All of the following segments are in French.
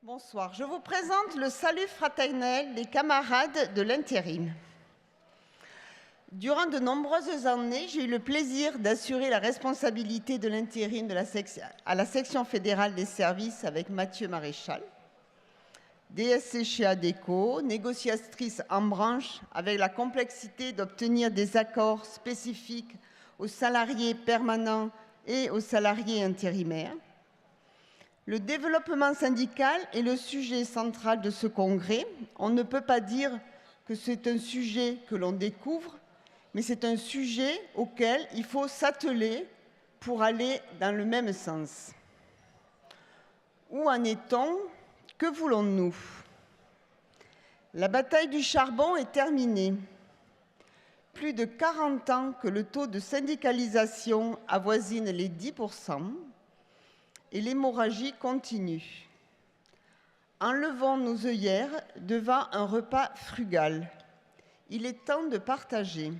Bonsoir, je vous présente le salut fraternel des camarades de l'intérim. Durant de nombreuses années, j'ai eu le plaisir d'assurer la responsabilité de l'intérim à la section fédérale des services avec Mathieu Maréchal. DSC chez ADECO, négociatrice en branche avec la complexité d'obtenir des accords spécifiques aux salariés permanents et aux salariés intérimaires. Le développement syndical est le sujet central de ce congrès. On ne peut pas dire que c'est un sujet que l'on découvre, mais c'est un sujet auquel il faut s'atteler pour aller dans le même sens. Où en est-on? Que voulons-nous? La bataille du charbon est terminée. Plus de 40 ans que le taux de syndicalisation avoisine les 10%. Et l'hémorragie continue. Enlevons nos œillères devant un repas frugal. Il est temps de partager.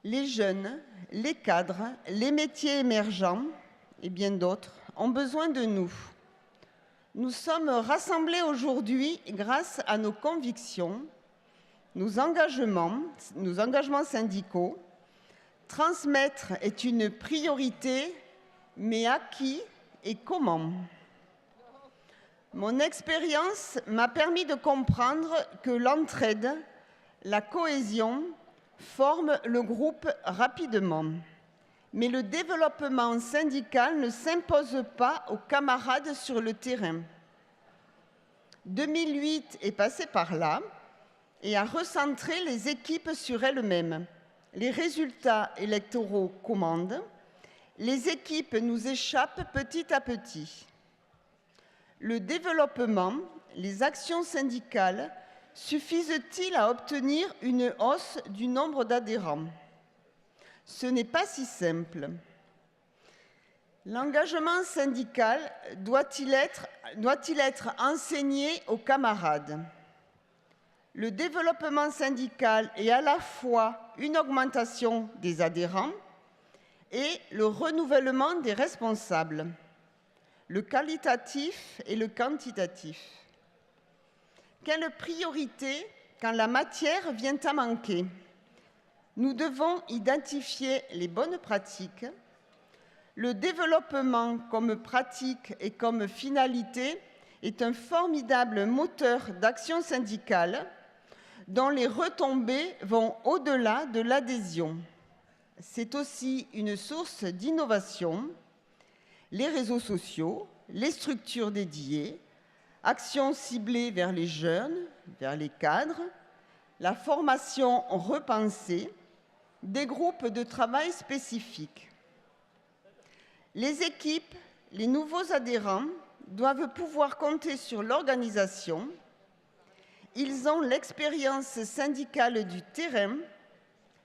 Les jeunes, les cadres, les métiers émergents et bien d'autres ont besoin de nous. Nous sommes rassemblés aujourd'hui grâce à nos convictions, nos engagements syndicaux. Transmettre est une priorité. Mais à qui et comment? Mon expérience m'a permis de comprendre que l'entraide, la cohésion forment le groupe rapidement. Mais le développement syndical ne s'impose pas aux camarades sur le terrain. 2008 est passé par là et a recentré les équipes sur elles-mêmes. Les résultats électoraux commandent. Les équipes nous échappent petit à petit. Le développement, les actions syndicales suffisent-ils à obtenir une hausse du nombre d'adhérents? Ce n'est pas si simple. L'engagement syndical doit-il être enseigné aux camarades? Le développement syndical est à la fois une augmentation des adhérents et le renouvellement des responsables, le qualitatif et le quantitatif. Quelle priorité quand la matière vient à manquer? Nous devons identifier les bonnes pratiques. Le développement comme pratique et comme finalité est un formidable moteur d'action syndicale dont les retombées vont au-delà de l'adhésion. C'est aussi une source d'innovation. Les réseaux sociaux, les structures dédiées, actions ciblées vers les jeunes, vers les cadres, la formation repensée, des groupes de travail spécifiques. Les équipes, les nouveaux adhérents doivent pouvoir compter sur l'organisation. Ils ont l'expérience syndicale du terrain,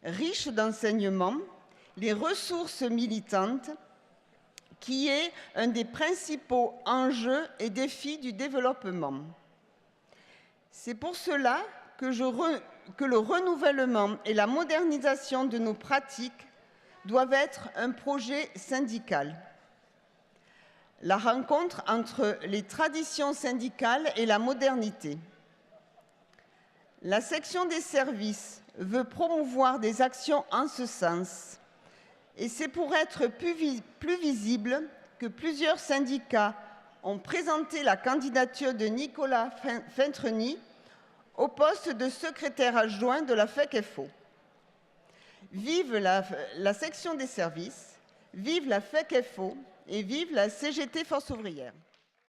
riche d'enseignements, les ressources militantes, qui est un des principaux enjeux et défis du développement. C'est pour cela que le renouvellement et la modernisation de nos pratiques doivent être un projet syndical. La rencontre entre les traditions syndicales et la modernité. La section des services veut promouvoir des actions en ce sens. Et c'est pour être plus visible que plusieurs syndicats ont présenté la candidature de Nicolas Fentreny au poste de secrétaire adjoint de la FEC-FO. Vive la section des services, vive la FEC-FO et vive la CGT Force ouvrière.